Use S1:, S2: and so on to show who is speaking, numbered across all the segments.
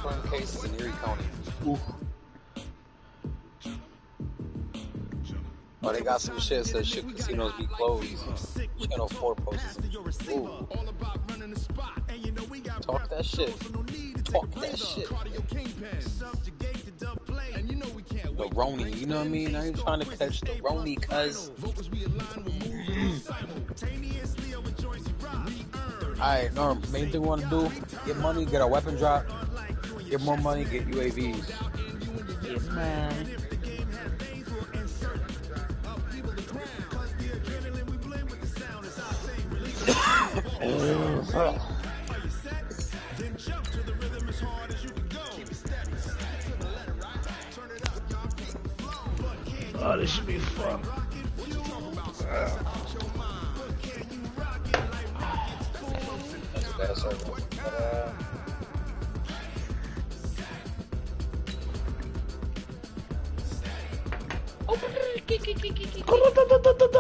S1: confirmed cases in Erie County. Ooh. Oh, they got some shit that says should casinos be closed. Channel 4 posts. Ooh. Talk that shit. Talk that shit. The Roni, you know what I mean? I ain't trying to catch the Roni, cuz. Alright, Norm, main thing we want to do, get money, get a weapon drop, get more money, get UAVs.
S2: Yes, man.
S3: Oh, this should be fun.
S1: That's bad,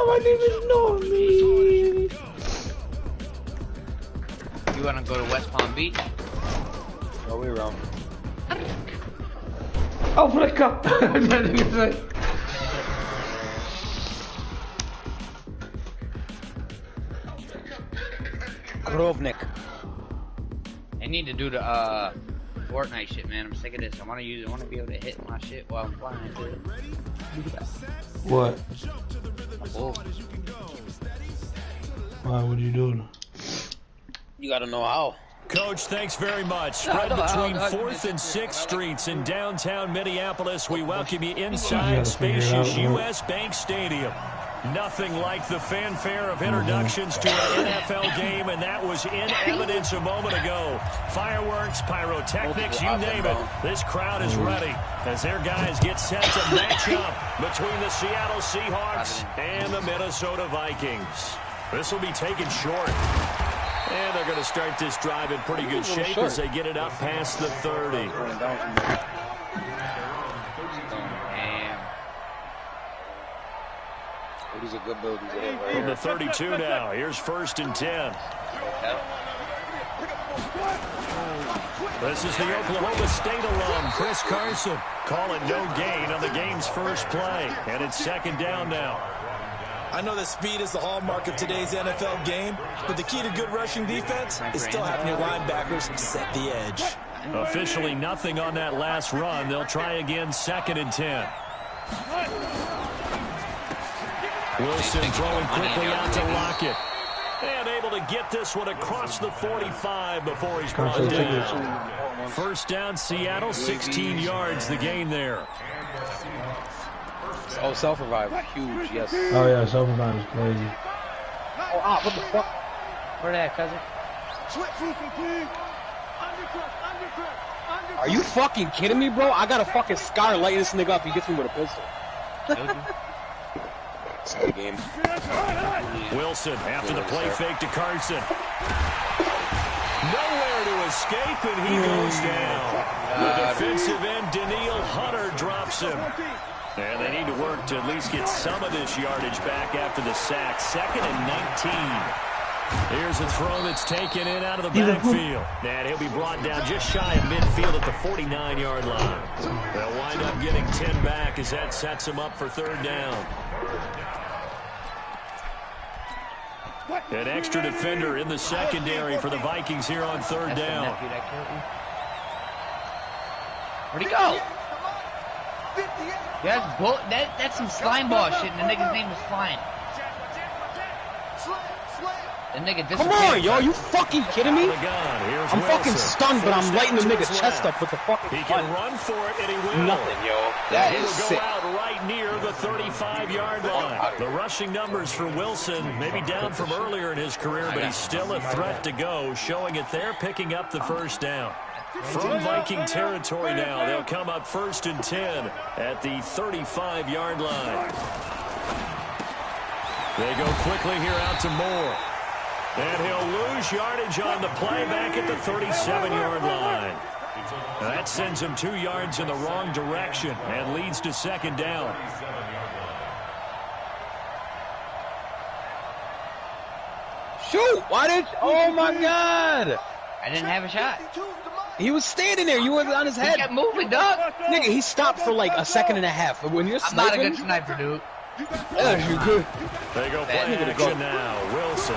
S3: My name is Normie.
S2: You wanna go to West Palm Beach?
S1: No, we wrong.
S3: Oh, flicka!
S1: Grovnik.
S2: I need to do the Fortnite shit, man. I'm sick of this. I wanna be able to hit my shit while I'm flying, dude.
S3: What?
S2: Oh.
S3: Why would you do it?
S1: You gotta know how.
S4: Coach, thanks very much. Spread between 4th and 6th Streets in downtown Minneapolis. We welcome you inside spacious U.S. Bank Stadium. Nothing like the fanfare of introductions to an NFL game, and that was in evidence a moment ago. Fireworks, pyrotechnics, you name it. This crowd is ready as their guys get set to match up between the Seattle Seahawks and the Minnesota Vikings. This will be taken short. And they're going to start this drive in pretty good shape as they get it up past the 30.
S1: These are good buildings.
S4: From the 32 now, here's 1st and 10. This is the Oklahoma State alum, Chris Carson, calling no gain on the game's first play. And it's 2nd down now.
S5: I know that speed is the hallmark of today's NFL game, but the key to good rushing defense is still having your linebackers set the edge.
S4: Officially nothing on that last run. They'll try again, 2nd and 10. Wilson throwing quickly out to Lockett. And able to get this one across the 45 before he's brought down. 1st down, Seattle, 16 yards the gain there.
S1: Oh, self-revive, huge, yes.
S3: Oh yeah, self-revive is crazy.
S1: Oh, what the fuck?
S2: Where that, cousin?
S1: Are you fucking kidding me, bro? I got a fucking scar lighting this nigga up. He gets me with a pistol. It's a good game.
S4: Wilson after the play fake to Carson. Nowhere to escape, and he goes down. The defensive end, Daniil Hunter, drops him. And they need to work to at least get some of this yardage back after the sack. 2nd and 19. Here's a throw that's taken in out of the backfield. And he'll be brought down just shy of midfield at the 49-yard line. They'll wind up getting 10 back as that sets him up for 3rd down. An extra defender in the secondary for the Vikings here on 3rd down.
S2: Where'd he go? That's some slime ball shit, and the nigga's name is Slime. The nigga disappeared.
S1: Come on, yo, you fucking kidding me? I'm fucking stunned, but I'm lighting the nigga's chest up with the fucking
S4: He can run for it, and he will.
S1: Nothing, yo. That is sick.
S4: He will go out right near the 35-yard line. The rushing numbers for Wilson, maybe down from earlier in his career, but he's still a threat to go, showing it there, picking up the 1st down. From Viking territory now, they'll come up 1st and 10 at the 35-yard line. They go quickly here out to Moore. And he'll lose yardage on the play back at the 37-yard line. That sends him 2 yards in the wrong direction and leads to 2nd down.
S1: Shoot! Why did... Oh, my God!
S2: I didn't have a shot.
S1: He was standing there. You wasn't on his head.
S2: He kept moving, dog.
S1: Nigga, he stopped for like a second and a half. But when you're
S2: I'm not a
S1: sniping,
S2: good sniper, dude.
S1: yeah, you're good.
S4: They go play action now. Wilson.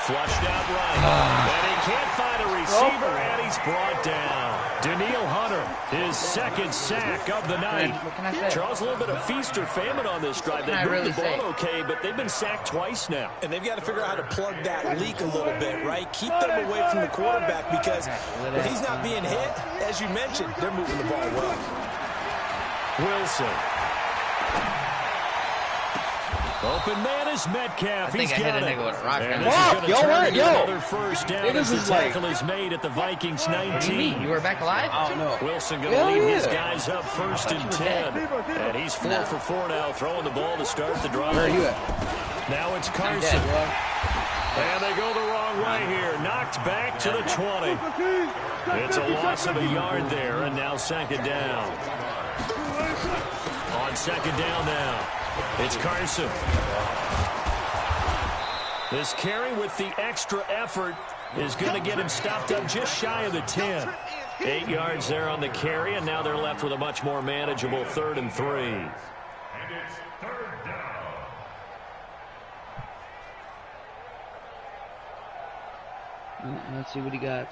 S4: Flushed out right. And he can't find a receiver, and he's brought down. Daniil Hunter, his second sack of the night.
S2: What can I say?
S4: Charles, a little bit of feast or famine on this drive. They moved the ball okay, but they've been sacked twice now.
S5: And they've got to figure out how to plug that leak a little bit, right? Keep them away from the quarterback because if he's not being hit, as you mentioned, they're moving the ball well.
S4: Wilson. Open man is Metcalf. He's got it. And this is going to turn into another first down as the tackle is made at the Vikings 19.
S2: You were back alive?
S1: I don't know.
S4: Wilson going to lead his guys up 1st and 10. And he's 4 for 4 now, throwing the ball to start the drive.
S1: Where are you at?
S4: Now it's Carson. And they go the wrong way here. Knocked back to the 20. It's a loss of a yard there, and now second down. On second down now. It's Carson. This carry with the extra effort is going to get him stopped up just shy of the 10. 8 yards there on the carry, and now they're left with a much more manageable 3rd and 3.
S2: Let's see what he got.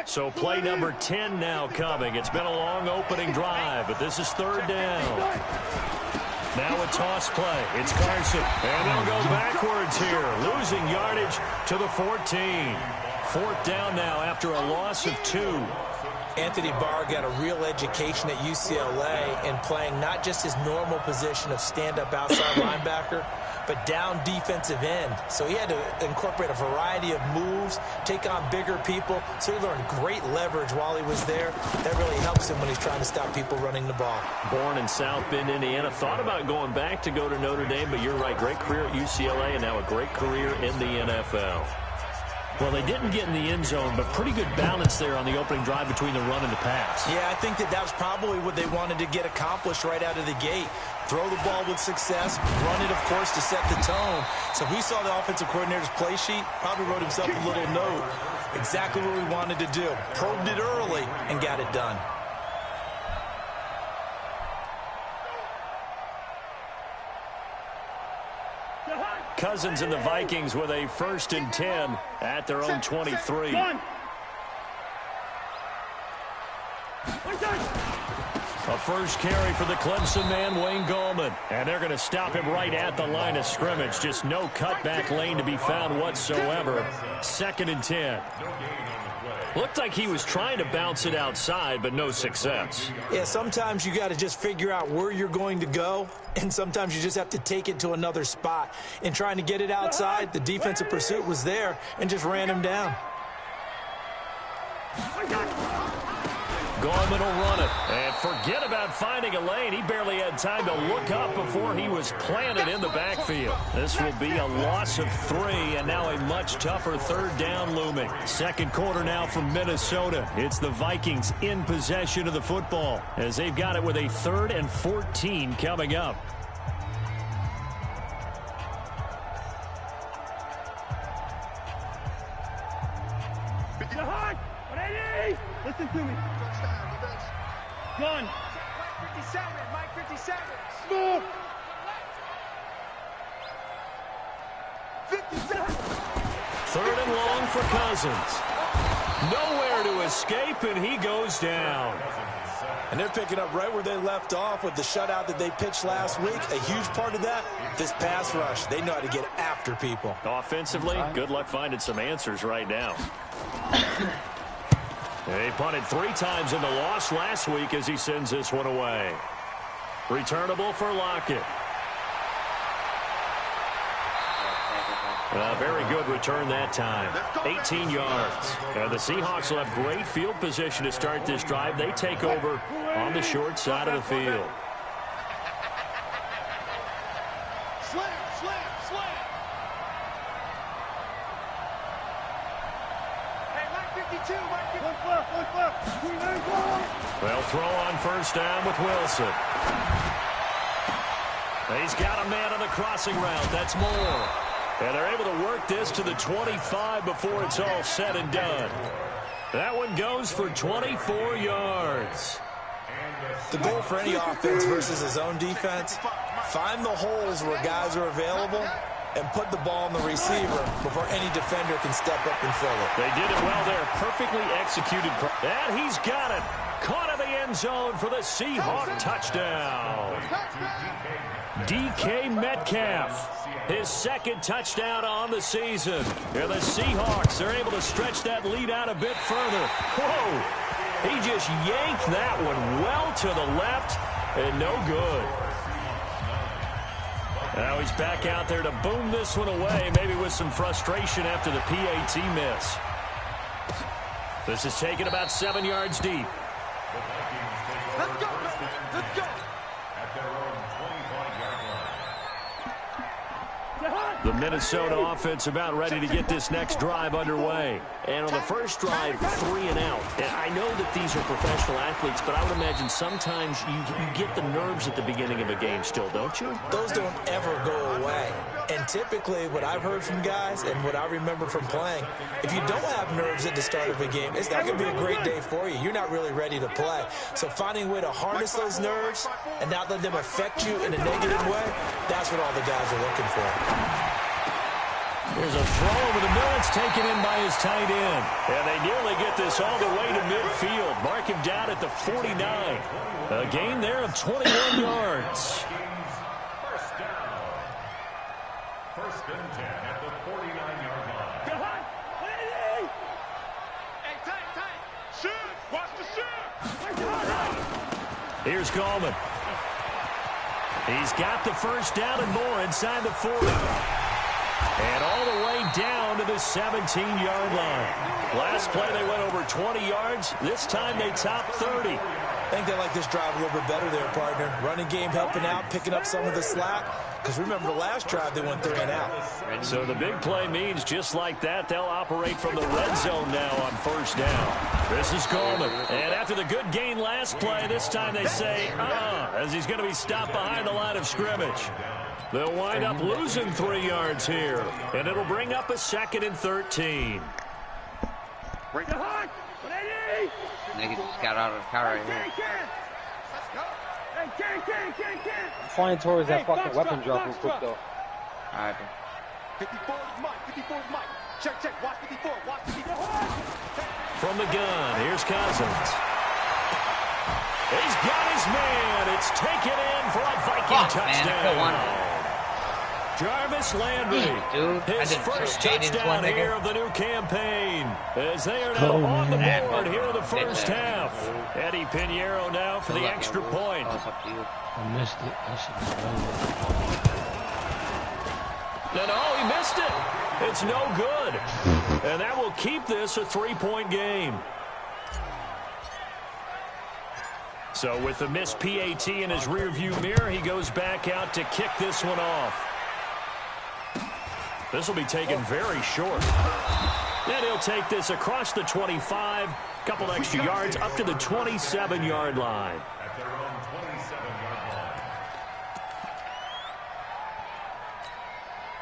S4: So play number 10 now coming. It's been a long opening drive, but this is 3rd down. Now a toss play. It's Carson. And they'll go backwards here, losing yardage to the 14. 4th down now after a loss of 2.
S5: Anthony Barr got a real education at UCLA in playing not just his normal position of stand-up outside linebacker, but down defensive end. So he had to incorporate a variety of moves, take on bigger people. So he learned great leverage while he was there. That really helps him when he's trying to stop people running the ball.
S4: Born in South Bend, Indiana. Thought about going back to go to Notre Dame, but you're right. Great career at UCLA and now a great career in the NFL. Well, they didn't get in the end zone, but pretty good balance there on the opening drive between the run and the pass.
S5: Yeah, I think that was probably what they wanted to get accomplished right out of the gate. Throw the ball with success, run it, of course, to set the tone. So if we saw the offensive coordinator's play sheet, probably wrote himself a little note. Exactly what we wanted to do. Probed it early and got it done.
S4: Cousins and the Vikings with a 1st and 10 at their own 23. A first carry for the Clemson man, Wayne Gallman. And they're going to stop him right at the line of scrimmage. Just no cutback lane to be found whatsoever. 2nd and 10. Looked like he was trying to bounce it outside, but no success.
S5: Yeah, sometimes you got to just figure out where you're going to go, and sometimes you just have to take it to another spot. In trying to get it outside, the defensive pursuit was there and just ran him down.
S4: Gallman will run it. And forget about finding a lane. He barely had time to look up before he was planted in the backfield. This will be a loss of 3, and now a much tougher 3rd down looming. Second quarter now from Minnesota. It's the Vikings in possession of the football as they've got it with a 3rd and 14 coming up.
S6: Listen to me. Gun. Mike 57. Mike 57. Move. 57.
S4: 3rd and long for Cousins. Nowhere to escape, and he goes down.
S5: And they're picking up right where they left off with the shutout that they pitched last week. A huge part of that, this pass rush. They know how to get after people.
S4: Offensively, good luck finding some answers right now. They punted 3 times in the loss last week as he sends this one away. Returnable for Lockett. A very good return that time. 18 yards. And the Seahawks will have great field position to start this drive. They take over on the short side of the field.
S6: Slam, slam, slam. Hey, Mike 52, Mike 52.
S4: They'll throw on 1st down with Wilson. He's got a man on the crossing route. That's Moore. And they're able to work this to the 25 before it's all said and done. That one goes for 24 yards.
S5: The goal for any offense versus his own defense, find the holes where guys are available and put the ball on the receiver before any defender can step up and fill it.
S4: They did it well there. Perfectly executed. And he's got it. Caught in the end zone for the Seahawk touchdown. DK Metcalf, his second touchdown on the season. And the Seahawks are able to stretch that lead out a bit further. Whoa! He just yanked that one well to the left and no good. Now he's back out there to boom this one away, maybe with some frustration after the PAT miss. This is taken about 7 yards deep.
S6: Let's go, let's go.
S4: The Minnesota offense about ready to get this next drive underway. And on the first drive, 3 and out. And I know that these are professional athletes, but I would imagine sometimes you get the nerves at the beginning of a game still, don't you?
S5: Those don't ever go away. And typically, what I've heard from guys and what I remember from playing, if you don't have nerves at the start of a game, it's not going to be a great day for you. You're not really ready to play. So finding a way to harness those nerves and not let them affect you in a negative way, that's what all the guys are looking for.
S4: There's a throw over the middle. It's taken in by his tight end. And they nearly get this all the way to midfield. Mark him down at the 49. A gain there of 21 yards.
S7: First and 10 at the 49-yard line.
S6: Hey, tight. Shoot. Watch the shoot.
S4: Here's Gallman. He's got the first down and more inside the 40. And all the way down to the 17-yard line. Last play, they went over 20 yards. This time, they topped 30.
S5: I think they like this drive a little bit better there, partner. Running game helping out, picking up some of the slack. Because remember, the last drive, they went 3 and out.
S4: So the big play means just like that, they'll operate from the red zone now on first down. This is Gallman. And after the good gain last play, this time they say, as he's going to be stopped behind the line of scrimmage. They'll wind up losing 3 yards here. And it'll bring up a 2nd and 13.
S2: Nigga just got out of the car right here.
S1: I'm flying towards that fucking weapon drop real quick, though.
S2: Alright.
S6: 54 is Mike. 54 is Mike. Check. Watch 54. Watch 54.
S4: From the gun, here's Cousins. He's got his man. It's taken in for a Viking touchdown. Jarvis Landry, his first touchdown here of the new campaign, as they are now on the board here in the first half. Eddie Pinheiro now for the extra point.
S3: I missed it. I should have known.
S4: No, he missed it. It's no good. And that will keep this a 3-point game. So with the missed PAT in his rearview mirror, he goes back out to kick this one off. This will be taken very short. Then he'll take this across the 25, couple extra yards up to the 27-yard line.
S7: At their own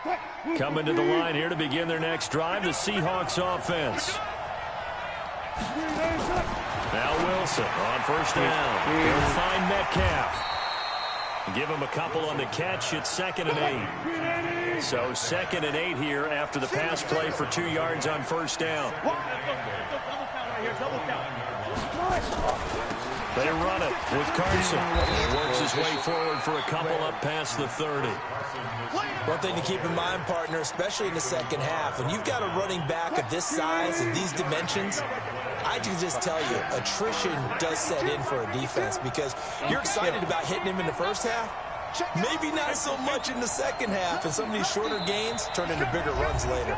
S7: 27-yard line.
S4: Coming to the line here to begin their next drive, the Seahawks offense. Now Wilson on first down. He'll find Metcalf. Give him a couple on the catch. It's 2nd and 8. So 2nd and 8 here after the pass play for 2 yards on first down. They run it with Carson. He works his way forward for a couple up past the 30.
S5: One thing to keep in mind, partner, especially in the second half, when you've got a running back of this size and these dimensions, I can just tell you, attrition does set in for a defense because you're excited about hitting him in the first half. Maybe not so much in the second half, and some of these shorter gains turn into bigger runs later.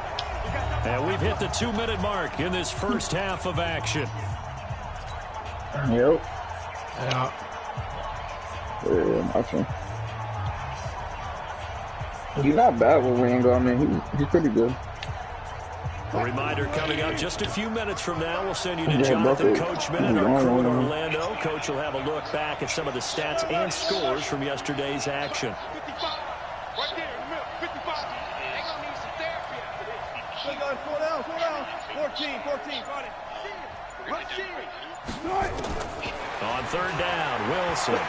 S4: And we've hit the 2-minute mark in this first half of action.
S8: Yep.
S3: Yeah.
S8: Awesome. He's not bad with Rango. I mean, he's pretty good.
S4: A reminder coming up just a few minutes from now. We'll send you to Jonathan Coachman and our crew in Orlando. Coach will have a look back at some of the stats and scores from yesterday's action.
S6: 55. Right there in the middle. 55. They're going to need some Slow down. 14. Got it.
S4: On third down, Wilson.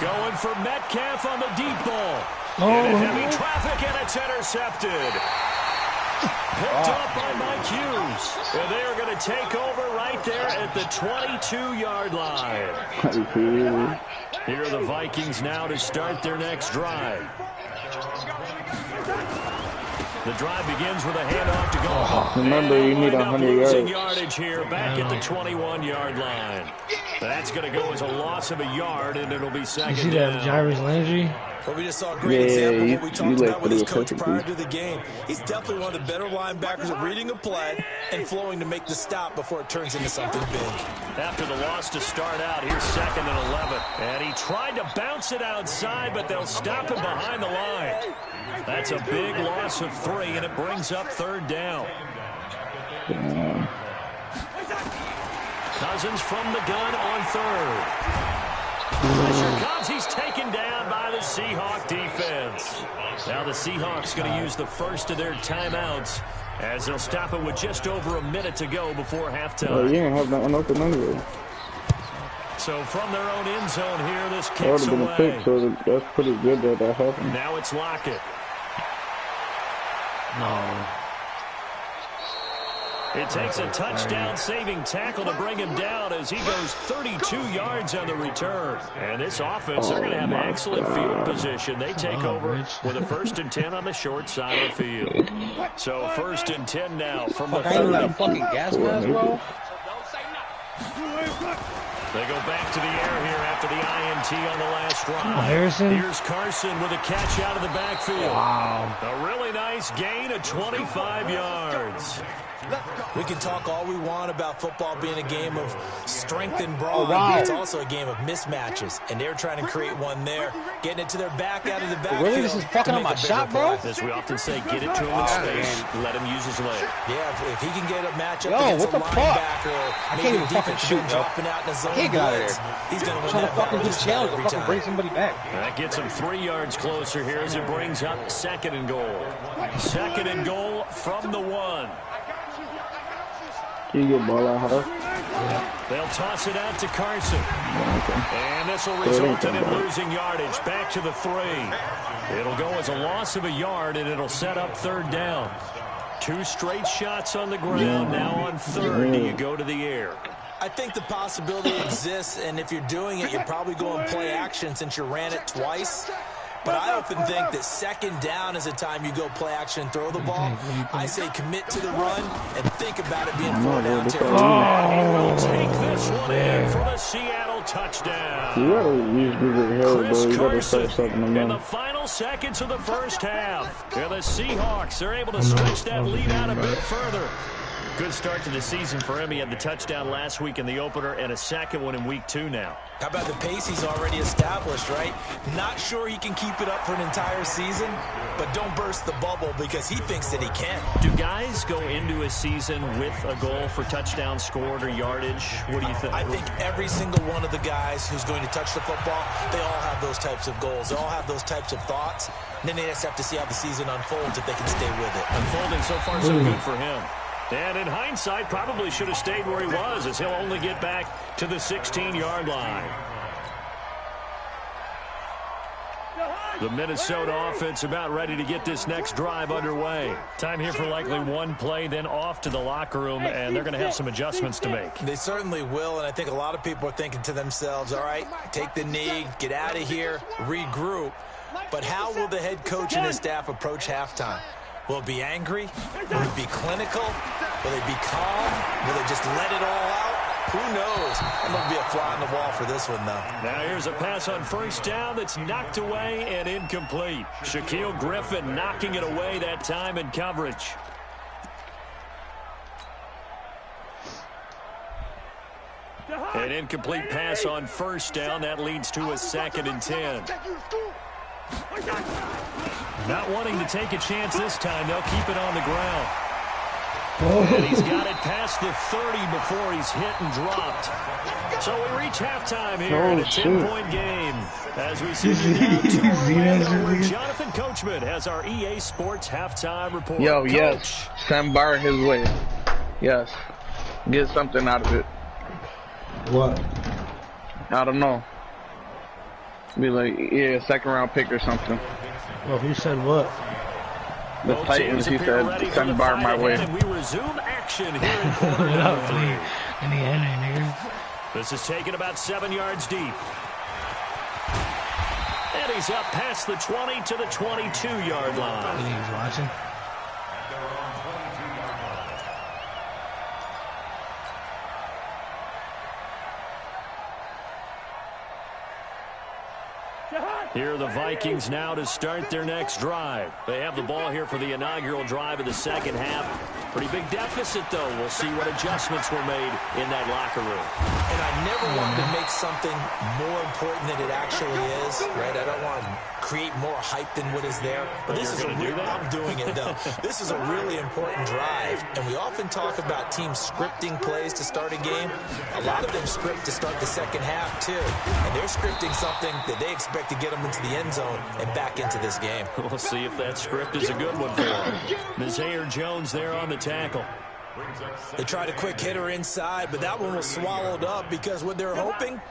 S4: Going for Metcalf on the deep ball. In heavy traffic, and it's intercepted. Picked up by Mike Hughes. And they are going to take over right there at the 22-yard line. Here are the Vikings now to start their next drive. The drive begins with a handoff to go.
S8: Remember, you need 100 yards.
S4: Yardage here, back at the 21-yard line. That's going to go as a loss of a yard, and it'll be second down.
S3: You see that Jarvis Landry?
S5: Well, we just saw a great example of what we talked about with his coach prior to the game. He's definitely one of the better linebackers at reading a play and flowing to make the stop before it turns into something big.
S4: After the loss to start out, here's 2nd and 11. And he tried to bounce it outside, but they'll stop him behind the line. That's a big loss of 3, and it brings up 3rd down. Cousins from the gun on 3rd. Pressure comes. He's taken down by the Seahawk defense. Now the Seahawks going to use the first of their timeouts as they'll stop it with just over a minute to go before halftime.
S8: Oh, you didn't have nothing open anyway.
S4: So from their own end zone here, this
S8: That would
S4: kicks
S8: have been
S4: away.
S8: a pick, so that's pretty good that happened.
S4: Now it's Lockett.
S3: No.
S4: It takes a touchdown-saving tackle to bring him down as he goes 32 yards on the return. And this offense, they're going to have excellent field position. They take over with a 1st and 10 on the short side of the field. So 1st and 10 now from the 30.
S1: Got a fucking gas mask, bro.
S4: They go back to the air here after the INT on the last drive.
S3: Harrison.
S4: Here's Carson with a catch out of the backfield.
S3: Wow.
S4: A really nice gain of 25 yards.
S5: We can talk all we want about football being a game of strength and brawn,
S1: wow.
S5: but it's also a game of mismatches, and they're trying to create one there, getting it to their back out of the backfield.
S1: Really? This is fucking up my shot, bro?
S4: As we often say, get it to him in space, let him use his leg.
S5: Yeah, if he can get a matchup
S1: Yo,
S5: against
S1: what
S5: a
S1: the fuck?
S5: linebacker,
S1: I
S5: maybe
S1: can't even
S5: a
S1: fucking
S5: defensive
S1: shoot,
S5: end
S1: bro.
S5: dropping out in his zone
S1: Can't get out of
S5: blitz,
S1: there.
S5: he's going to win
S1: Trying to
S5: that
S1: fucking
S5: battle
S1: do
S5: just
S1: challenge
S5: about
S1: to
S5: every
S1: fucking bring
S5: time.
S1: somebody back.
S4: That gets him 3 yards closer here as it brings up 2nd and goal. 2nd and goal from the 1.
S8: You get ball out high.
S4: They'll toss it out to Carson. And this will result in him losing yardage back to the 3. It'll go as a loss of a yard, and it'll set up 3rd down. 2 straight shots on the ground. Now on 3rd, do you go to the air?
S5: I think the possibility exists, and if you're doing it, you're probably going play action since you ran it twice. But I often think that 2nd down is a time you go play action and throw the ball. I say commit to the run and think about it being 4 down territory.
S4: He will take this one in for the Seattle touchdown.
S8: You gotta use bigger hair, bro.
S4: Chris
S8: You gotta
S4: Carson
S8: start something
S4: in the
S8: else.
S4: final seconds of the first half. And the Seahawks are able to stretch that lead out a bit further. Good start to the season for him. He had the touchdown last week in the opener and a 2nd one in week 2 now.
S5: How about the pace he's already established, right? Not sure he can keep it up for an entire season, but don't burst the bubble because he thinks that he can.
S4: Do guys go into a season with a goal for touchdown scored or yardage? What do you think?
S5: I think every single one of the guys who's going to touch the football, they all have those types of goals. They all have those types of thoughts. And then they just have to see how the season unfolds if they can stay with it.
S4: Unfolding so far so good for him. And in hindsight, probably should have stayed where he was as he'll only get back to the 16-yard line. The Minnesota offense about ready to get this next drive underway. Time here for likely one play, then off to the locker room, and they're going to have some adjustments to make.
S5: They certainly will, and I think a lot of people are thinking to themselves, all right, take the knee, get out of here, regroup. But how will the head coach and his staff approach halftime? Will it be angry? Will it be clinical? Will they be calm? Will they just let it all out? Who knows? I'm going to be a fly on the wall for this one, though.
S4: Now here's a pass on 1st down that's knocked away and incomplete. Shaquille Griffin knocking it away that time in coverage. An incomplete pass on 1st down. That leads to a 2nd and 10. Not wanting to take a chance this time. They'll keep it on the ground. And he's got it past the 30 before he's hit and dropped. So we reach halftime here in a 10-point game. As we see down to Orlando, where Jonathan Coachman has our EA Sports halftime report.
S8: Yo,
S4: Coach.
S8: yes. Send Bar his way. Yes. Get something out of it.
S3: What?
S8: I don't know. Be like, yeah, second round pick or something.
S3: Well, who said what?
S8: The Titans, he said, send Bar my way.
S4: And we resume action here in quarter
S3: What up,
S4: three.
S3: in the end, nigga?
S4: This is taken about 7 yards deep. And he's up past the 20 to the 22-yard line.
S3: He's watching.
S4: Here are the Vikings now to start their next drive. They have the ball here for the inaugural drive of the second half. Pretty big deficit, though. We'll see what adjustments were made in that locker room.
S5: And I never wanted to make something more important than it actually is, right? I don't want to create more hype than what is there. But this is I'm doing it, though. This is a really important drive. And we often talk about teams scripting plays to start a game. A lot of them script to start the second half, too. And they're scripting something that they expect to get them into the end zone and back into this game.
S4: We'll see if that script is a good one for them. Mazaire Jones there on the tackle.
S5: They tried a quick hitter inside, but that one was swallowed up because what they're hoping,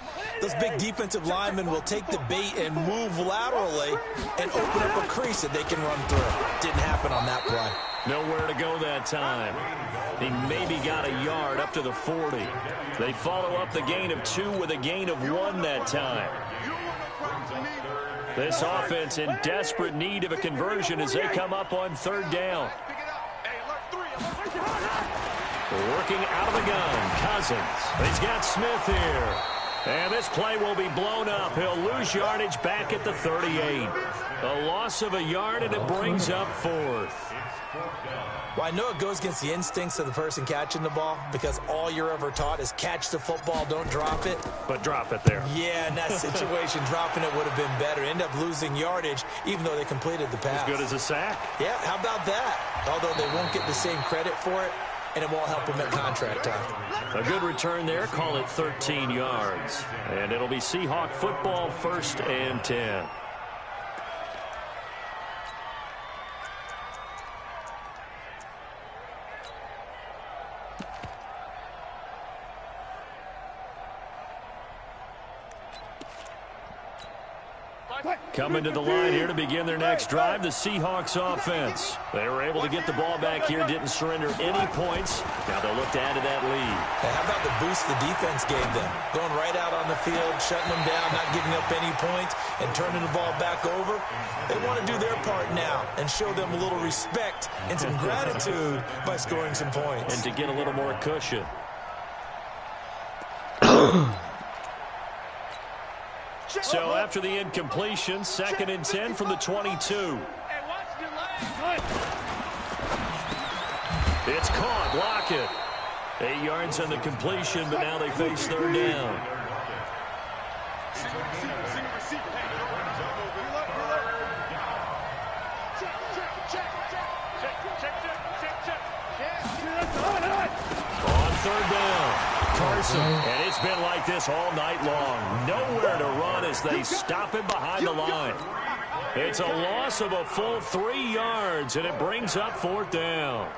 S5: those big defensive linemen will take the bait and move laterally and open up a crease that they can run through. Didn't happen on that play.
S4: Nowhere to go that time. He maybe got a yard up to the 40. They follow up the gain of 2 with a gain of 1 that time. This offense in desperate need of a conversion as they come up on third down. Working out of the gun, Cousins. He's got Smith here. And this play will be blown up. He'll lose yardage back at the 38. A loss of a yard, and it brings up 4th.
S5: Well, I know it goes against the instincts of the person catching the ball because all you're ever taught is catch the football, don't drop it.
S4: But drop it there.
S5: Yeah, in that situation, dropping it would have been better. End up losing yardage, even though they completed the pass.
S4: As good as a sack.
S5: Yeah, how about that? Although they won't get the same credit for it, and it won't help them at contract time.
S4: A good return there. Call it 13 yards. And it'll be Seahawk football, 1st and 10. Coming to the line here to begin their next drive, the Seahawks offense. They were able to get the ball back here, didn't surrender any points. Now they'll look to add to that lead.
S5: Hey, how about the boost the defense gave them? Going right out on the field, shutting them down, not giving up any points, and turning the ball back over. They want to do their part now and show them a little respect and some gratitude by scoring some points.
S4: And to get a little more cushion. So after the incompletion, 2nd and 10 from the 22. It's caught. Block it. 8 yards on the completion, but now they face third down. On third down. Carson, and it's been like this all night long. Nowhere to run as they stop him behind the line. It's a loss of a full 3 yards, and it brings up 4th down.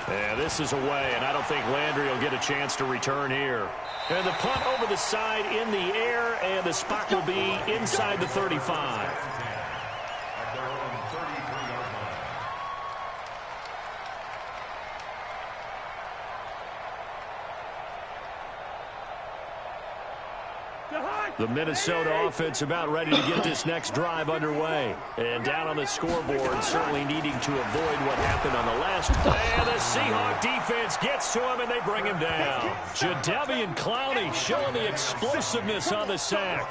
S4: Yeah, this is away, and I don't think Landry will get a chance to return here. And the punt over the side in the air, and the spot will be inside the 35. The Minnesota offense about ready to get this next drive underway. And down on the scoreboard, certainly needing to avoid what happened on the last. And the Seahawk defense gets to him, and they bring him down. Jadeveon Clowney showing the explosiveness on the sack.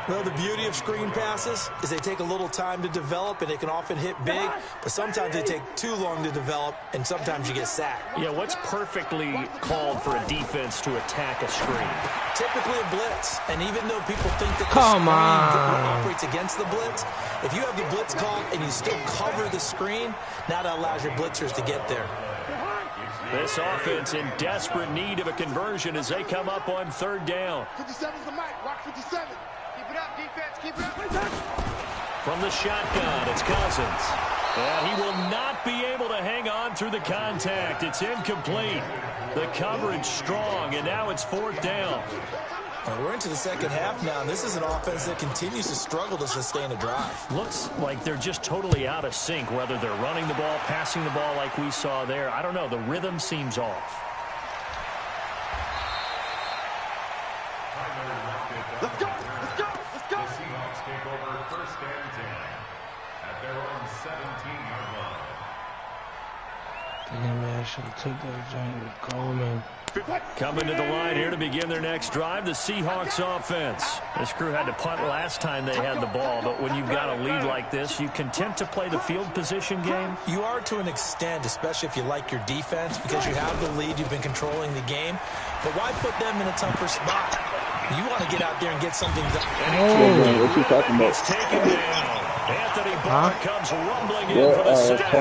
S5: Well, the beauty of screen passes is they take a little time to develop, and they can often hit big, but sometimes they take too long to develop, and sometimes you get sacked.
S4: Yeah, what's perfectly called for a defense to attack a screen?
S5: Typically a blitz, and even though people think that the screen operates against the blitz, if you have the blitz called and you still cover the screen, now that allows your blitzers to get there.
S4: This offense in desperate need of a conversion as they come up on third down.
S6: 57's the mic. Rock 57. Keep it up, defense. Keep it up.
S4: From the shotgun, it's Cousins. He will not be able to hang on through the contact. It's incomplete. The coverage strong, and now it's fourth down.
S5: We're into the second half now, and this is an offense that continues to struggle to sustain a drive.
S4: Looks like they're just totally out of sync, whether they're running the ball, passing the ball like we saw there. I don't know. The rhythm seems off.
S6: Let's go. Let's go. Let's go.
S7: The Seahawks take over first and 10 at their own 17-yard line.
S3: Damn, man, I should have took that joint with Coleman.
S4: Coming to the line here to begin their next drive, the Seahawks offense. This crew had to punt last time they had the ball, but when you've got a lead like this, you content to play the field position game?
S5: You are to an extent, especially if you like your defense, because you have the lead, you've been controlling the game. But why put them in a tougher spot? You want to get out there and get something done.
S8: What you talking about?
S4: It's taken down. Anthony Barr comes rumbling in for the sack.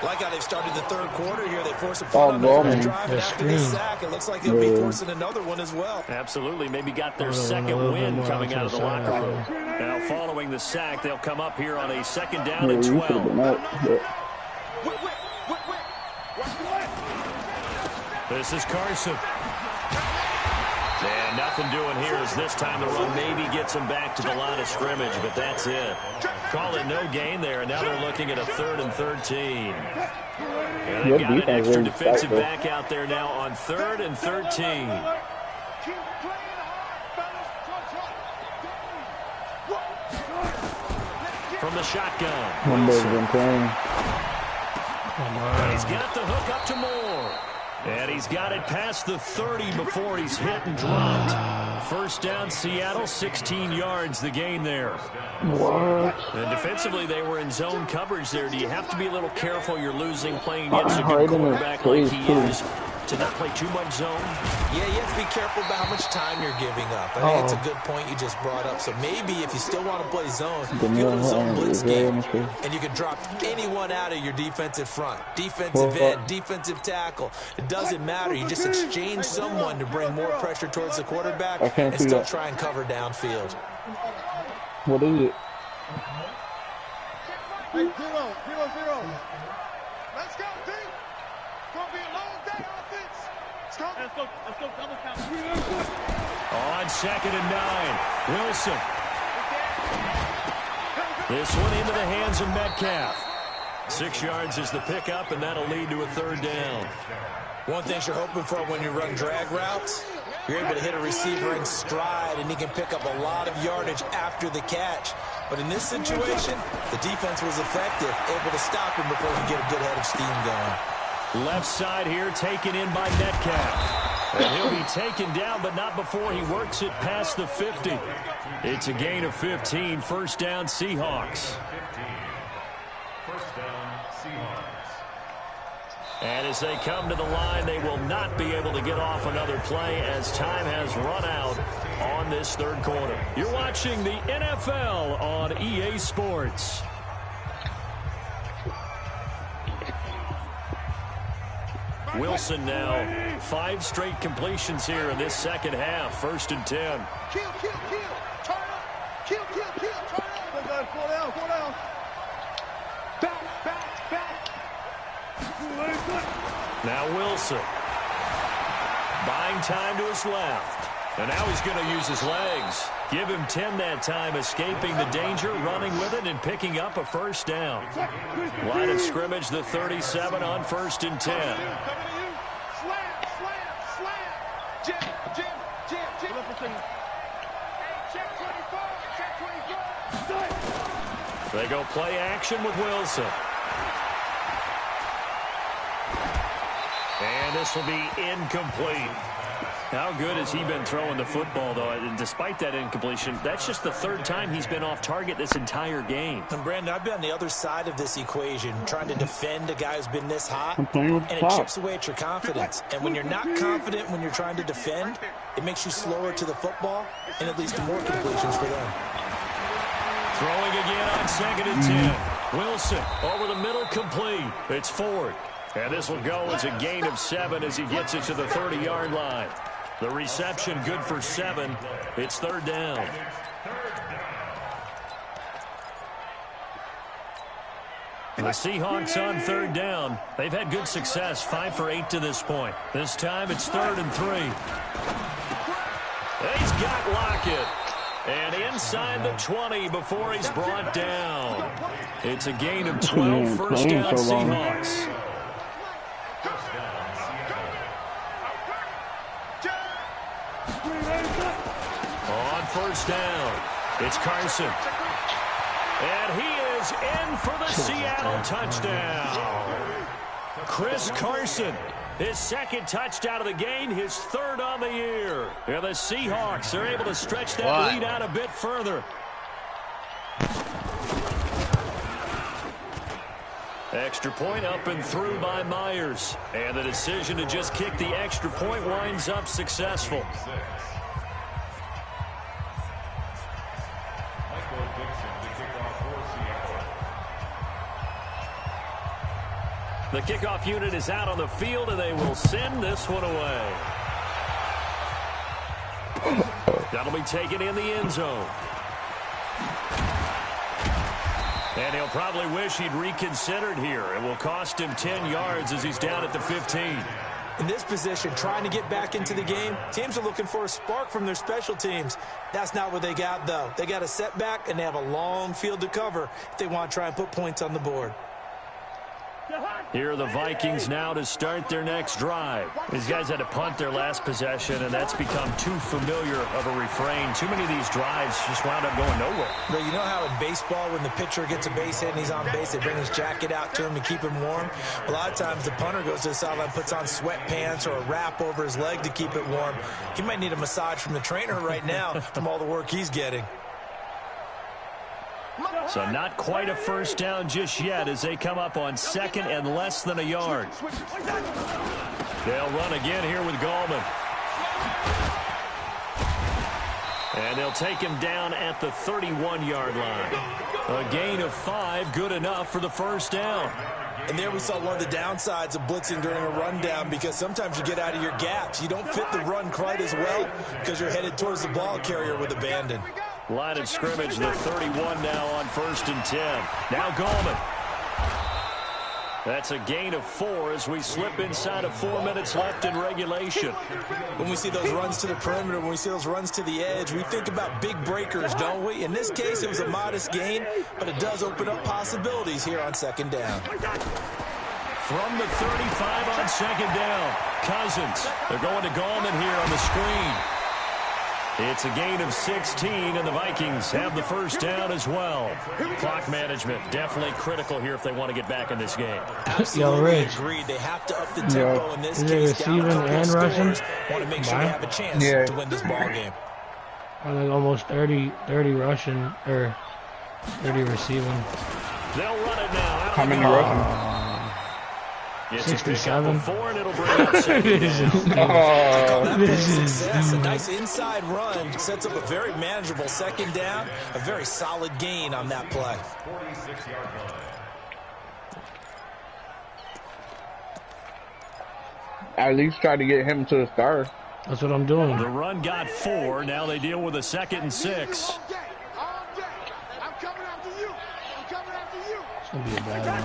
S5: Like how they've started the third quarter here. They force a punt on the first drive, and after this sack, it looks like they'll be forcing another one as well.
S4: Absolutely. Maybe got their second win coming out of the locker room. Now, following the sack, they'll come up here on a second down and 12. This is Carson. And nothing doing here as this time the run maybe gets him back to the line of scrimmage, but that's it. Call it no gain there, and now they're looking at a 3rd and 13. And they've got an extra defensive back out there now on 3rd and 13. From the shotgun. And he's got the hook up to Moore. And he's got it past the 30 before he's hit and dropped. First down, Seattle, 16 yards the gain there.
S8: What?
S4: And defensively, they were in zone coverage there. Do you have to be a little careful you're losing playing against a good quarterback like he is to not play too much zone?
S5: Yeah, you have to be careful about how much time you're giving up. I think it's a good point you just brought up. So maybe if you still want to play zone, you go to zone blitz game, and you can drop anyone out of your defensive front. Defensive end, defensive tackle. It doesn't matter. You just exchange someone to bring more pressure towards the quarterback and still try and cover downfield.
S8: What is it?
S6: Hey, 0-0-0. Let's go, D. It's going to be a long day offense. Let's go, double count.
S4: On 2nd and 9, Wilson. This one into the hands of Metcalf. 6 yards is the pickup, and that'll lead to a 3rd down.
S5: One thing you're hoping for when you run drag routes, you're able to hit a receiver in stride, and he can pick up a lot of yardage after the catch. But in this situation, the defense was effective, able to stop him before he get a good head of steam going.
S4: Left side here taken in by Metcalf. And he'll be taken down, but not before he works it past the 50. It's a gain of 15, first down Seahawks.
S7: First down, Seahawks.
S4: And as they come to the line, they will not be able to get off another play as time has run out on this 3rd quarter. You're watching the NFL on EA Sports. Wilson now 5 straight completions here in this second half. 1st and 10.
S6: Kill. Turn up. Kill. Turn up. Go down. Back.
S4: Now Wilson. Buying time to his left. And now he's going to use his legs. Give him 10 that time, escaping the danger, running with it, and picking up a first down. Line of scrimmage, the 37 on 1st and 10.
S6: Jim. Check 24.
S4: They go play action with Wilson. And this will be incomplete. How good has he been throwing the football, though? And despite that incompletion, that's just the third time he's been off target this entire game.
S5: And, Brandon, I've been on the other side of this equation, trying to defend a guy who's been this hot,
S8: I'm playing with
S5: and it chips away at your confidence. And when you're not confident when you're trying to defend, it makes you slower to the football, and it leads to more completions for them.
S4: Throwing again on 2nd and 10. Wilson over the middle, complete. It's Ford. And this will go as a gain of 7 as he gets it to the 30-yard line. The reception good for 7. It's 3rd down. The Seahawks on 3rd down. They've had good success, 5 for 8 to this point. This time it's 3rd and 3. He's got Lockett. And inside the 20 before he's brought down. It's a gain of 12, first down Seahawks. On 1st down, it's Carson. And he is in for the Seattle touchdown. Chris Carson, his 2nd touchdown of the game, his 3rd on the year. And the Seahawks are able to stretch that lead out a bit further. Extra point up and through by Myers. And the decision to just kick the extra point winds up successful. The kickoff unit is out on the field, and they will send this one away. That'll be taken in the end zone. And he'll probably wish he'd reconsidered here. It will cost him 10 yards as he's down at the 15.
S5: In this position, trying to get back into the game, teams are looking for a spark from their special teams. That's not what they got, though. They got a setback, and they have a long field to cover if they want to try and put points on the board.
S4: Here are the Vikings now to start their next drive. These guys had to punt their last possession, and that's become too familiar of a refrain. Too many of these drives just wound up going nowhere.
S5: But you know how in baseball, when the pitcher gets a base hit and he's on base, they bring his jacket out to him to keep him warm? A lot of times the punter goes to the sideline, puts on sweatpants or a wrap over his leg to keep it warm. He might need a massage from the trainer right now from all the work he's getting.
S4: So not quite a first down just yet as they come up on 2nd and less than a yard. They'll run again here with Gallman. And they'll take him down at the 31-yard line. A gain of 5, good enough for the first down.
S5: And there we saw one of the downsides of blitzing during a rundown, because sometimes you get out of your gaps. You don't fit the run quite as well because you're headed towards the ball carrier with abandon.
S4: Line of scrimmage, the 31 now on 1st and 10. Now Gallman. That's a gain of 4 as we slip inside of 4 minutes left in regulation.
S5: When we see those runs to the perimeter, when we see those runs to the edge, we think about big breakers, don't we? In this case, it was a modest gain, but it does open up possibilities here on 2nd down.
S4: From the 35 on 2nd down, Cousins. They're going to Gallman here on the screen. It's a gain of 16, and the Vikings have the first down as well. Clock management definitely critical here if they want to get back in this game.
S5: Absolutely agreed. They have to up the tempo in this case. Down a couple of scores. Want to make sure they have a chance to win this ball game.
S3: Like almost 30 rushing, or 30 receiving.
S4: They'll run it now.
S8: How many rushing?
S4: It's
S3: 67.
S4: 4, and it'll bring up 2nd
S3: This is
S5: success. A nice inside run sets up a very manageable 2nd down. A very solid gain on that play.
S8: At least try to get him to the star.
S3: That's what I'm doing.
S4: The run got 4. Now they deal with a 2nd and 6.
S3: It's going to be a bad one.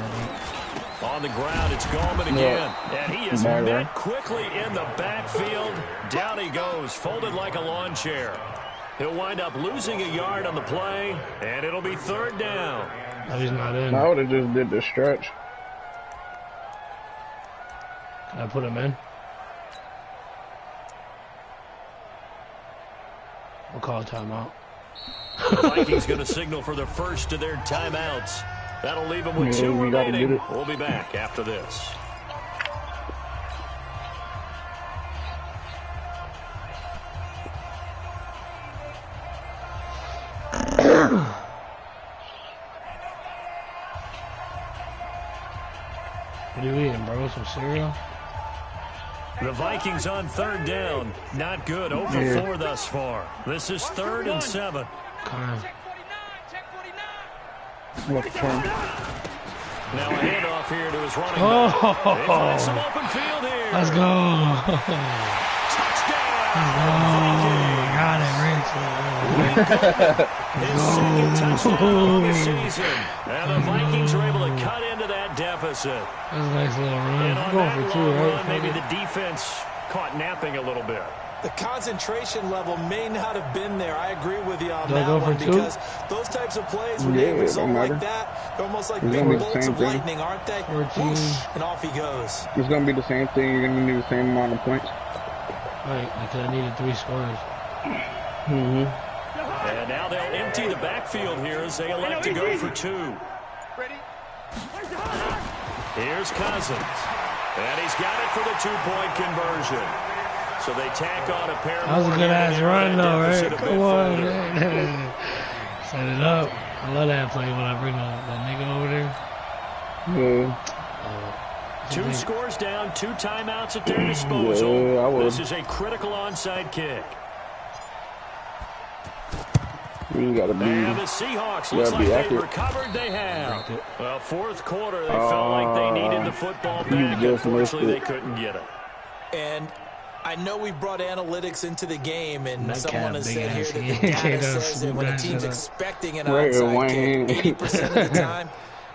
S4: On the ground, it's Gallman again. And he is met quickly in the backfield. Down he goes, folded like a lawn chair. He'll wind up losing a yard on the play, and it'll be 3rd down.
S3: No, he's not in.
S8: I would have just did the stretch.
S3: Can I put him in? We'll call a timeout.
S4: The Vikings going to signal for the first of their timeouts. That'll leave them with 2 remaining. We'll be back after this.
S3: What are you eating, bro? Some cereal?
S4: The Vikings on third down. Not good. 0 for 4 thus far. This is 3rd and 7.
S8: What the fuck?
S4: Now a handoff here to his running
S3: back.
S4: They find some open field here.
S3: Let's go.
S4: Touchdown.
S3: Got it,
S4: His second touchdown of the season. And the Vikings are able to cut into that deficit.
S3: That's a nice little run.
S4: And on
S3: Going
S4: that
S3: for 2,
S4: long
S3: right?
S4: run, maybe the defense caught napping a little bit.
S5: The concentration level may not have been there. I agree with you on
S3: Do I
S5: that
S3: go
S5: one
S3: for 2?
S5: because those types of plays, when they result like that, they're almost like big bolts of lightning, aren't they? Whoosh, and off he goes.
S8: It's going to be the same thing. You're going to need the same amount of points.
S3: Right, because I needed 3 scores.
S8: Mm-hmm.
S4: And now they'll empty the backfield here as they elect to go for 2. Here's Cousins. And he's got it for the 2-point conversion. So they tack on a pair
S3: That was a good ass run though, right? Come on, man. Set it up. I love that play when I bring that nigga over there.
S8: Yeah.
S4: 2 scores down, 2 timeouts at their disposal.
S8: Yeah,
S4: this is a critical onside kick.
S8: You gotta be.
S4: And the Seahawks looks like they've recovered. They have. Well, 4th quarter, they felt like they needed the football back. Unfortunately, they couldn't get it.
S5: And I know we brought analytics into the game, and someone has said here that the data says that when a team's expecting an onside kick, 80% of the time,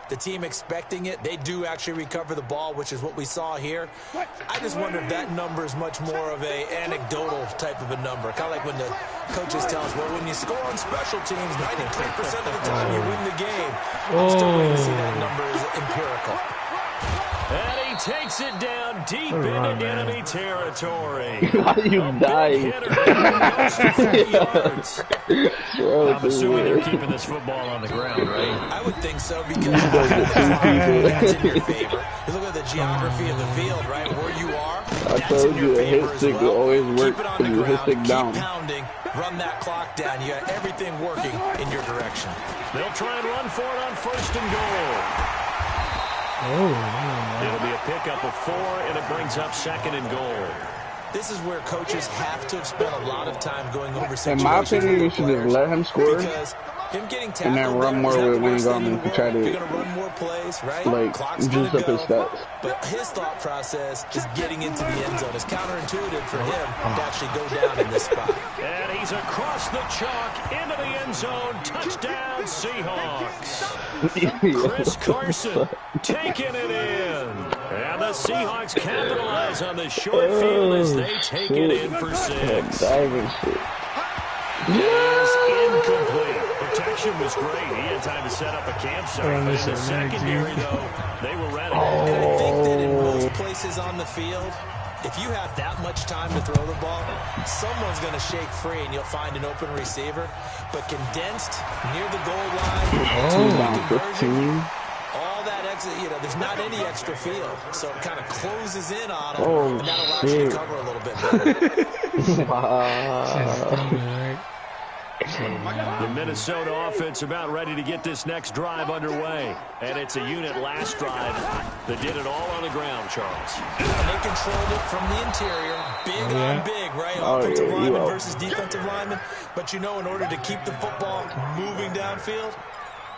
S5: the team expecting it, they do actually recover the ball, which is what we saw here. I just wonder if that number is much more of a anecdotal type of a number. Kind of like when the coaches tell us, well, when you score on special teams, 93% of the time you win the game. I'm still waiting to see that number is empirical.
S4: And he takes it down deep into enemy territory.
S8: Why are you dying?
S4: I'm assuming they're keeping this football on the ground, right?
S5: I would think so because that's in your favor. You look at the geography of the field, right? Where you are, that's in your favor as well.
S8: Always work.
S5: Keep it on the ground, keep pounding, run that clock down. You got everything working in your direction.
S4: They'll try and run for it on 1st and goal. It'll be a pickup of 4, and it brings up 2nd and goal.
S5: This is where coaches have to have spent a lot of time going over situations.
S8: In my opinion, you should just let him score.
S5: Because him getting tackled
S8: and then run more with wings on him to try to
S5: you're gonna run more plays, right?
S8: Like juice up his stats.
S5: But his thought process is getting into the end zone. It's counterintuitive for him to actually go down in this spot.
S4: And he's across the chalk into the end zone. Touchdown, Seahawks. Chris Carson taking it in. And the Seahawks capitalize on the short field as they take it in for 6. It is incomplete. Protection was great. He had time to set up a campsite. In the secondary, though, they were ready.
S5: And I think that in most places on the field, if you have that much time to throw the ball, someone's going to shake free and you'll find an open receiver. But condensed near the goal line, conversion, all that exit, there's not any extra field. So it kind of closes in on them, and that allows you to cover a little bit better.
S4: The Minnesota offense about ready to get this next drive underway. And it's a unit last drive that did it all on the ground, Charles.
S5: And they controlled it from the interior. Big on big, right? Offensive lineman versus defensive lineman. But in order to keep the football moving downfield,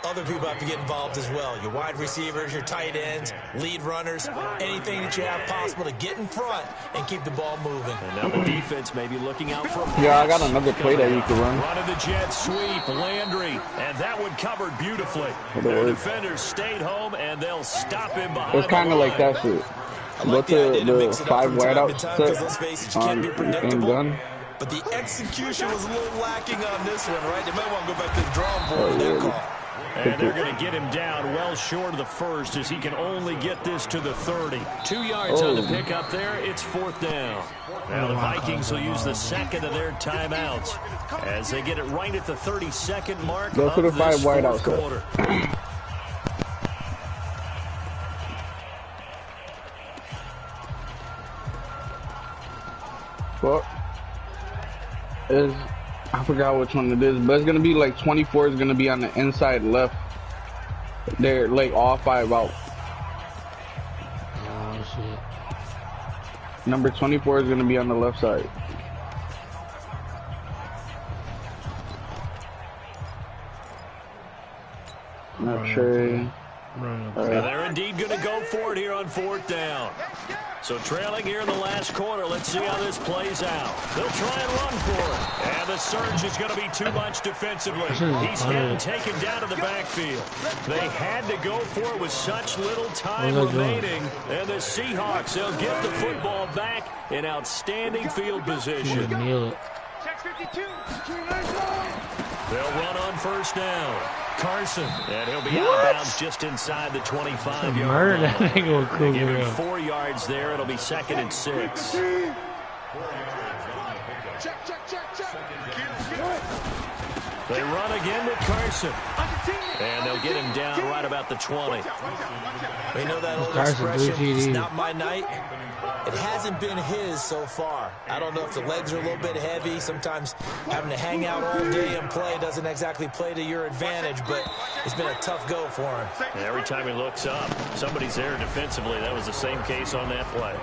S5: other people have to get involved as well. Your wide receivers, your tight ends, lead runners, anything that you have possible to get in front and keep the ball moving.
S4: And now the defense may be looking out for
S8: Yeah, I got another play that you can run.
S4: Run of the jet sweep, Landry, and that one covered beautifully. Their defenders stayed home, and they'll stop him behind.
S8: It's kind of like that shit. But the 5 wideout set and done.
S5: But the execution was a little lacking on this one, right? They might want to go back to the drawing board with that call.
S4: And they're going to get him down well short of the 1st as he can only get this to the 30. 2 yards on the pickup there. It's 4th down. Now the Vikings will use the 2nd of their timeouts as they get it right at the 32nd mark of this 4th quarter.
S8: Well, I forgot which one it is, but it's gonna be like 24 is gonna be on the inside left. They're like off by about.
S3: Oh shit.
S8: Number 24 is gonna be on the left side. Not sure.
S4: They're indeed going to go for it here on 4th down. So trailing here in the last quarter. Let's see how this plays out. They'll try and run for it. And the surge is going to be too much defensively. He's hit and taken down to the backfield. They had to go for it with such little time remaining. And the Seahawks, they'll get the football back in outstanding field position.
S3: Kneel it.
S4: They'll run on 1st down. Carson, and he'll be out of bounds just inside the 25-yard line. They give him 4 yards there. It'll be 2nd and 6. They run again with Carson. And they'll get him down right about the 20.
S5: We know that old expression, it's not my night. It hasn't been his so far. I don't know if the legs are a little bit heavy. Sometimes having to hang out all day and play doesn't exactly play to your advantage, but it's been a tough go for him.
S4: And every time he looks up, somebody's there defensively. That was the same case on that play.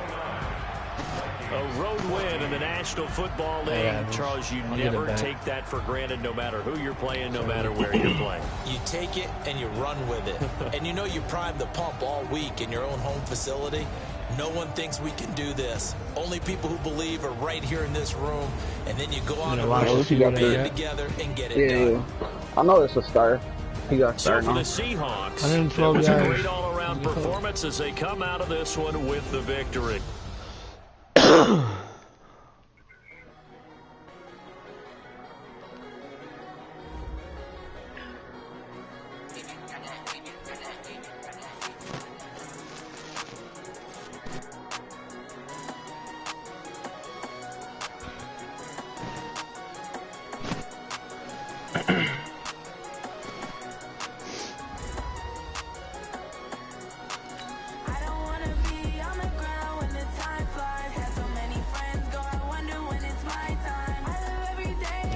S4: A road win in the National Football League.
S3: Yeah,
S4: Charles, you never take that for granted no matter who you're playing, no matter where you're playing.
S5: You take it and you run with it. And you know you primed the pump all week in your own home facility. No one thinks we can do this. Only people who believe are right here in this room. And then you go on to band together and get it done.
S8: I know it's a star. He got
S4: so
S8: started
S4: for
S8: on.
S4: the Seahawks,
S3: 112
S4: it was a
S3: yards.
S4: great all-around performance as they come out of this one with the victory.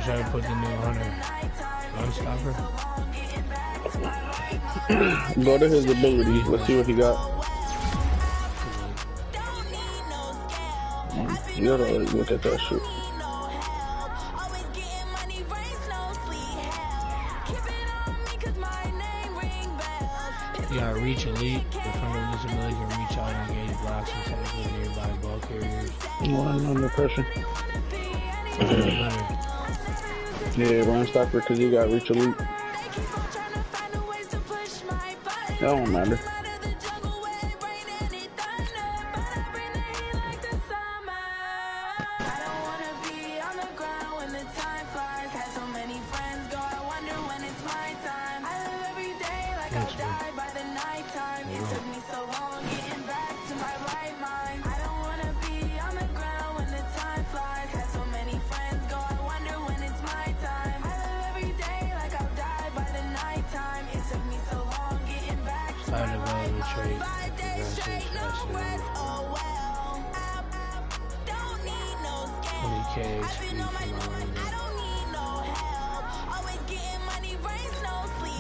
S3: Try to put the new hunter unstopper.
S8: Go to his abilities. Let's see what he got. You gotta look at that shit.
S3: You gotta reach elite. The front of this ability can reach out and engage blocks and technically nearby ball carriers.
S8: One under pressure. Yeah, run stopper because you got reach elite. That don't matter.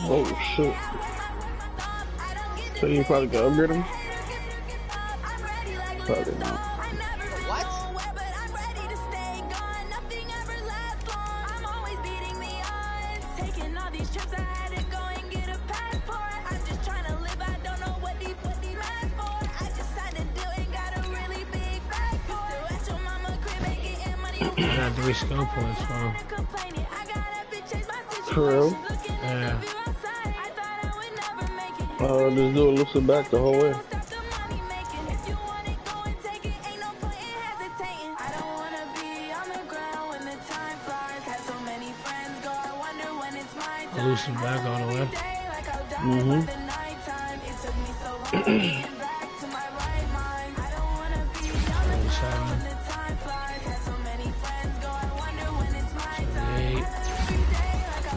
S8: Oh shit. So you probably can upgrade him? Probably not.
S2: What?
S3: I got 3 skill points for him.
S8: For real?
S3: Yeah.
S8: This dude looks back the whole way.
S3: Loosen back all the way.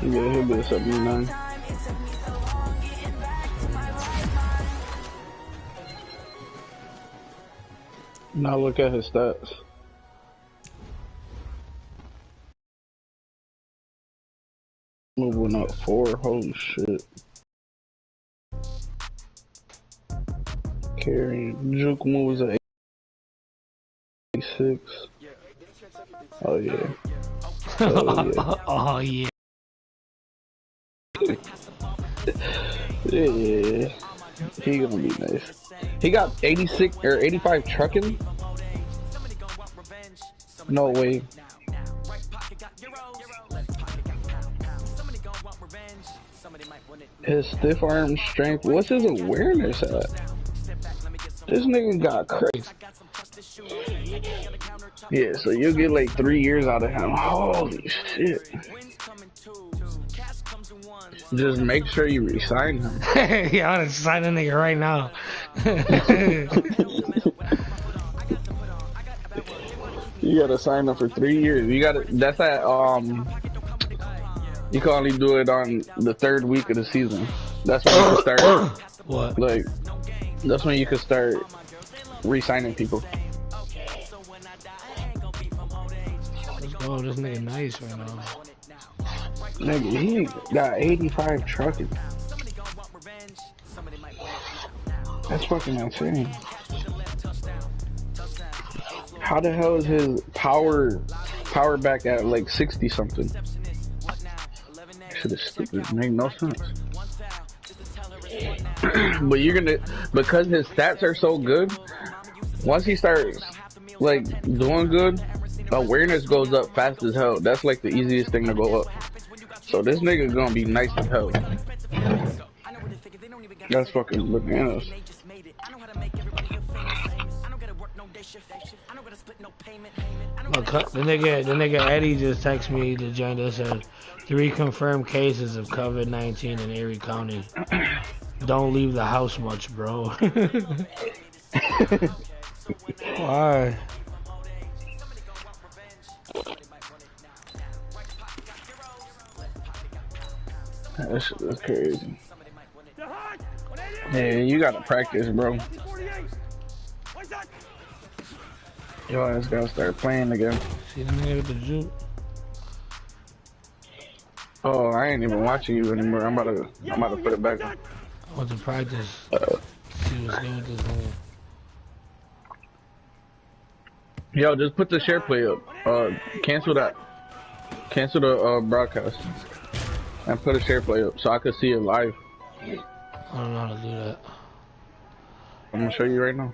S8: Yeah, he'll be a 79. Now look at his stats. went up 4. Holy shit. Carry. Juke moves at 86. Oh, yeah. Oh, yeah.
S3: Oh, yeah.
S8: Yeah. He gonna be nice. He got 86 or 85 trucking? No way. His stiff arm strength. What's his awareness at? This nigga got crazy. Yeah, so you'll get like 3 years out of him. Holy shit. Just make sure you resign him.
S3: Yeah, I'm gonna sign a nigga right now.
S8: You gotta sign up for 3 years. You gotta, that's at, you can only do it on the 3rd week of the season. That's when you can start.
S3: What?
S8: Like, that's when you can start re-signing people.
S3: Oh, this nigga nice right now.
S8: Nigga, he got 85 trucking. That's fucking insane. How the hell is his power back at like 60 something? Shit is stupid. Make no sense. But you're gonna, because his stats are so good, once he starts like doing good, awareness goes up fast as hell. That's like the easiest thing to go up. So this nigga gonna be nice as hell. That's fucking bananas.
S3: The nigga Eddie just texted me the joint that said 3 confirmed cases of COVID-19 in Erie County. Don't leave the house much, bro. Why?
S8: That shit is crazy. Yeah, you gotta practice, bro. Yo, I just gotta start playing again.
S3: See the nigga with the juke?
S8: Oh, I ain't even watching you anymore. I'm about to put it back.
S3: I want to practice. See what's good with this nigga.
S8: Yo, just put the share play up. Cancel that. Cancel the broadcast. And put a share play up so I could see it live.
S3: I don't know how to do that.
S8: I'm gonna show you right now.